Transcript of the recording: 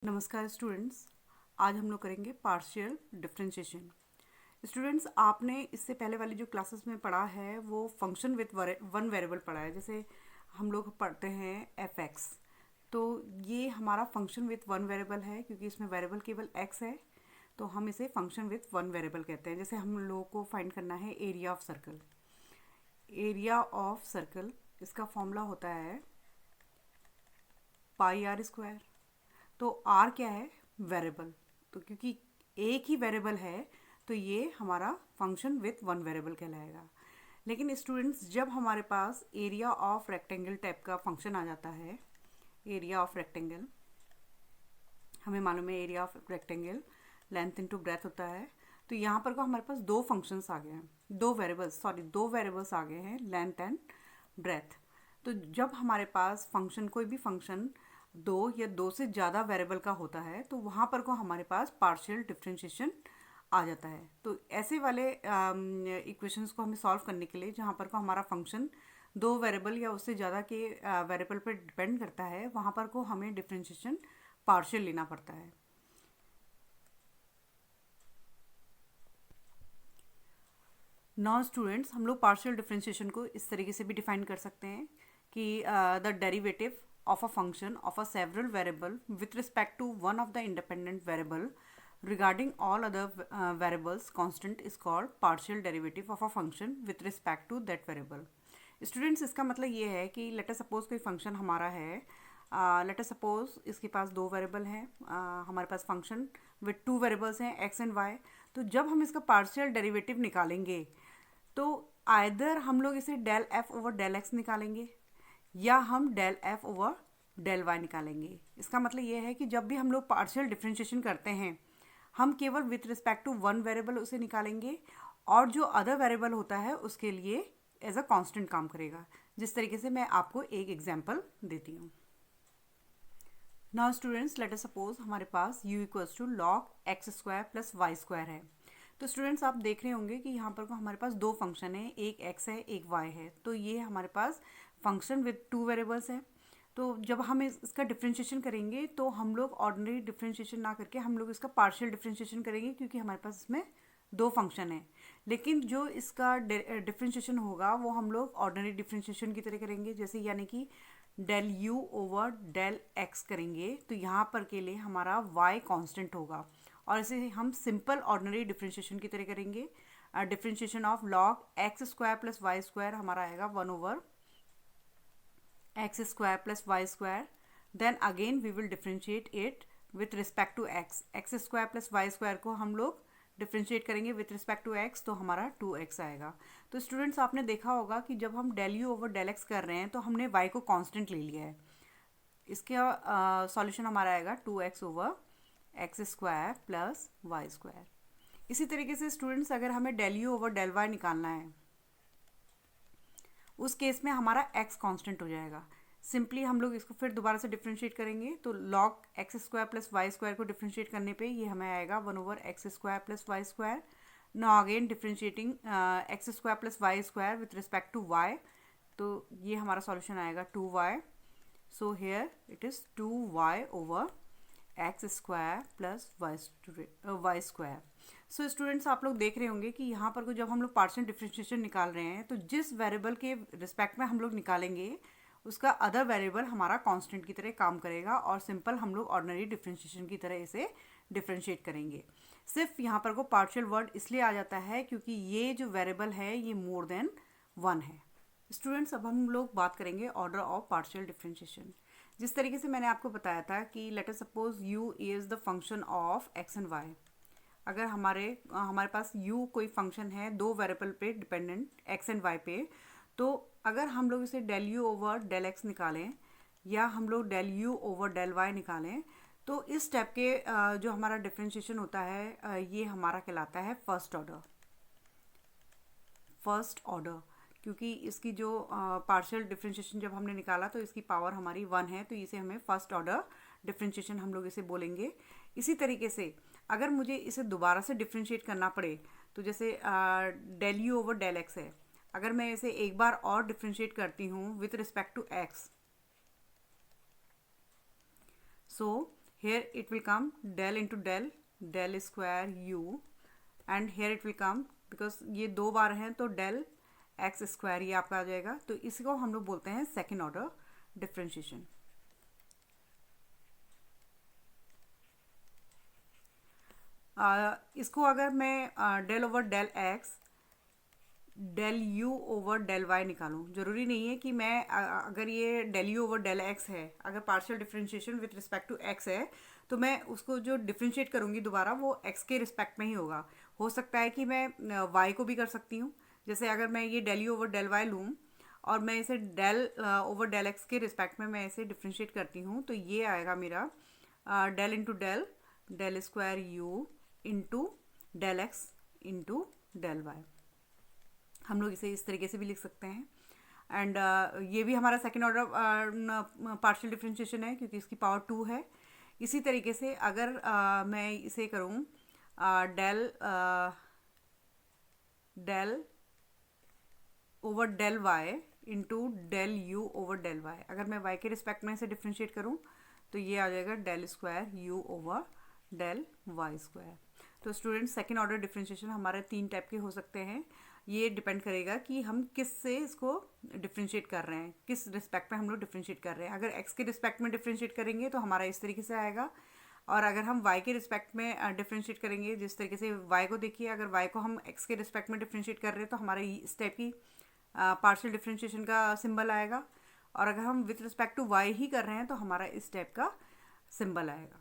नमस्कार स्टूडेंट्स। आज हम लोग करेंगे पार्शियल डिफरेंशिएशन। स्टूडेंट्स, आपने इससे पहले वाली जो क्लासेस में पढ़ा है वो फंक्शन विथ वन वेरिएबल पढ़ा है। जैसे हम लोग पढ़ते हैं एफ एक्स, तो ये हमारा फंक्शन विथ वन वेरिएबल है क्योंकि इसमें वेरिएबल केवल एक्स है, तो हम इसे फंक्शन विथ वन वेरिएबल कहते हैं। जैसे हम लोगों को फाइंड करना है area of circle. Area of circle, इसका फॉर्मूला होता है पाई आर स्क्वायर। तो आर क्या है? वेरिएबल। तो क्योंकि एक ही वेरिएबल है तो ये हमारा फंक्शन विथ वन वेरिएबल कहलाएगा। लेकिन स्टूडेंट्स, जब हमारे पास एरिया ऑफ रेक्टेंगल टाइप का फंक्शन आ जाता है, एरिया ऑफ रेक्टेंगल, हमें मालूम है area of rectangle length into breadth होता है, तो यहाँ पर को हमारे पास दो फंक्शंस आ गए हैं, दो वेरिएबल्स आ गए हैं, लेंथ एंड ब्रेथ। तो जब हमारे पास फंक्शन, कोई भी फंक्शन दो या दो से ज़्यादा वेरिएबल का होता है तो वहाँ पर को हमारे पास पार्शियल डिफरेंशिएशन आ जाता है। तो ऐसे वाले इक्वेशंस को हमें सॉल्व करने के लिए, जहाँ पर को हमारा फंक्शन दो वेरिएबल या उससे ज़्यादा के वेरिएबल पर डिपेंड करता है, वहाँ पर को हमें डिफरेंशिएशन पार्शियल लेना पड़ता है। नाउ स्टूडेंट्स, हम लोग पार्शियल डिफरेंशिएशन को इस तरीके से भी डिफाइन कर सकते हैं कि the derivative of a function of a several variable with respect to one of the independent variable regarding all other variables constant is called partial derivative of a function with respect to that variable. Students, इसका मतलब ये है कि late us suppose कोई function हमारा है, late us suppose इसके पास दो वेरिएबल हैं, हमारे पास फंक्शन विथ टू वेरिएबल्स हैं एक्स एंड वाई। तो जब हम इसका पार्शियल डेरिवेटिव निकालेंगे तो आइदर हम लोग इसे del f over del x निकालेंगे या हम del f over del y निकालेंगे। इसका मतलब ये है कि जब भी हम लोग पार्शियल डिफरेंशिएशन करते हैं, हम केवल with respect to one variable उसे निकालेंगे और जो अदर वेरिएबल होता है उसके लिए एज अ कांस्टेंट काम करेगा। जिस तरीके से मैं आपको एक एग्जांपल देती हूँ। Now students, let us suppose हमारे पास u equals to log x square plus y square है। तो स्टूडेंट्स, आप देख रहे होंगे कि यहाँ पर को हमारे पास दो फंक्शन है, एक x है एक y है। तो ये हमारे पास फंक्शन विद टू वेरिएबल्स है। तो जब हम इसका डिफरेंशिएशन करेंगे तो हम लोग ऑर्डिनरी डिफरेंशिएशन ना करके हम लोग इसका पार्शियल डिफरेंशिएशन करेंगे, क्योंकि हमारे पास इसमें दो फंक्शन है। लेकिन जो इसका डिफरेंशिएशन होगा वो हम लोग ऑर्डिनरी डिफरेंशिएशन की तरह करेंगे, जैसे यानी कि del u over del x करेंगे। तो यहाँ पर के लिए हमारा y कांस्टेंट होगा और इसे हम सिंपल ऑर्डिनरी डिफरेंशिएशन की तरह करेंगे। Differentiation of log x square plus y square हमारा आएगा 1 over x square plus y square. Then again we will differentiate it with respect to x. X square plus y square को हम लोग differentiate करेंगे with respect to x, तो हमारा 2x आएगा। तो स्टूडेंट्स, आपने देखा होगा कि जब हम del u over del x कर रहे हैं तो हमने y को कांस्टेंट ले लिया है। इसका सॉल्यूशन हमारा आएगा 2x over x square plus y square. इसी तरीके से स्टूडेंट्स, अगर हमें del u over del y निकालना है, उस केस में हमारा x कांस्टेंट हो जाएगा। सिंपली हम लोग इसको फिर दोबारा से डिफरेंशिएट करेंगे, तो log x square plus y square को डिफरेंशिएट करने पे ये हमें आएगा 1 over x square plus y square. Now again differentiating x square plus y square with respect to y, तो ये हमारा सॉल्यूशन आएगा 2y। So here it is 2y over x square plus y square. So students, आप लोग देख रहे होंगे कि यहाँ पर को जब हम लोग पार्शियल डिफरेंशिएशन निकाल रहे हैं तो जिस वेरिएबल के रिस्पेक्ट में हम लोग निकालेंगे उसका अदर वेरिएबल हमारा कांस्टेंट की तरह काम करेगा और सिंपल हम लोग ऑर्डिनरी डिफरेंशिएशन की तरह इसे डिफरेंशिएट करेंगे। सिर्फ यहाँ पर को पार्शियल वर्ड इसलिए आ जाता है क्योंकि ये जो वेरिएबल है ये मोर देन वन है। स्टूडेंट्स, अब हम लोग बात करेंगे ऑर्डर ऑफ पार्शियल डिफरेंशिएशन। जिस तरीके से मैंने आपको बताया था कि late us suppose u is the function of x and y। अगर हमारे पास u कोई फंक्शन है दो वेरिएबल पे डिपेंडेंट x एंड y पे, तो अगर हम लोग इसे del u over del x निकालें या हम लोग del u over del y निकालें, तो इस स्टेप के जो हमारा डिफरेंशिएशन होता है ये हमारा कहलाता है फर्स्ट ऑर्डर। क्योंकि इसकी जो पार्शियल डिफरेंशिएशन जब हमने निकाला तो इसकी पावर हमारी 1 है, तो इसे हमें फर्स्ट ऑर्डर डिफरेंशिएशन हम लोग इसे बोलेंगे। इसी तरीके से अगर मुझे इसे दोबारा से डिफरेंशिएट करना पड़े, तो जैसे del u over del x है, अगर मैं इसे एक बार और डिफरेंशिएट करती हूँ with respect to x, so here it will come del into del square u, and here it will come because ये 2 बार हैं तो del x स्क्वायर ये आपका आ जाएगा। तो इसको हम लोग बोलते हैं सेकेंड ऑर्डर डिफरेंशिएशन। इसको अगर मैं del over del x del u over del y निकालूं, ज़रूरी नहीं है कि मैं अगर ये del u over del x है, अगर partial differentiation with respect to x है, तो मैं उसको जो डिफरेंशिएट करूँगी दोबारा वो एक्स के रिस्पेक्ट में ही होगा। हो सकता है कि मैं वाई को भी कर सकती हूँ, जैसे अगर मैं ये del u over del y लूँ और मैं इसे डेल ओवर डेल एक्स के रिस्पेक्ट में मैं इसे डिफरेंशिएट करती हूँ, तो ये आएगा मेरा del into del square u into del x into del y. हम लोग इसे इस तरीके से भी लिख सकते हैं। एंड ये भी हमारा सेकेंड ऑर्डर पार्शियल डिफरेंशिएशन है क्योंकि इसकी पावर 2 है। इसी तरीके से अगर मैं इसे करूँ del over del y into del u over del y, अगर मैं वाई के रिस्पेक्ट में इसे डिफरेंशिएट करूँ तो ये आ जाएगा del square u over del y square. तो स्टूडेंट्स सेकेंड ऑर्डर डिफरेंशिएशन हमारे 3 टाइप के हो सकते हैं। ये डिपेंड करेगा कि हम किस से इसको डिफरेंशिएट कर रहे हैं, किस रिस्पेक्ट में हम लोग डिफरेंशिएट कर रहे हैं। अगर एक्स के रिस्पेक्ट में डिफरेंशिएट करेंगे तो हमारा इस तरीके से आएगा, और अगर हम वाई के रिस्पेक्ट में डिफरेंशिएट करेंगे, जिस तरीके से वाई को देखिए, अगर वाई को हम एक्स के रिस्पेक्ट में डिफरेंशिएट कर रहे हैं तो हमारा इस टाइप की पार्शियल डिफरेंशिएशन का सिंबल आएगा, और अगर हम विथ रिस्पेक्ट टू वाई ही कर रहे हैं तो हमारा इस टाइप का सिंबल आएगा।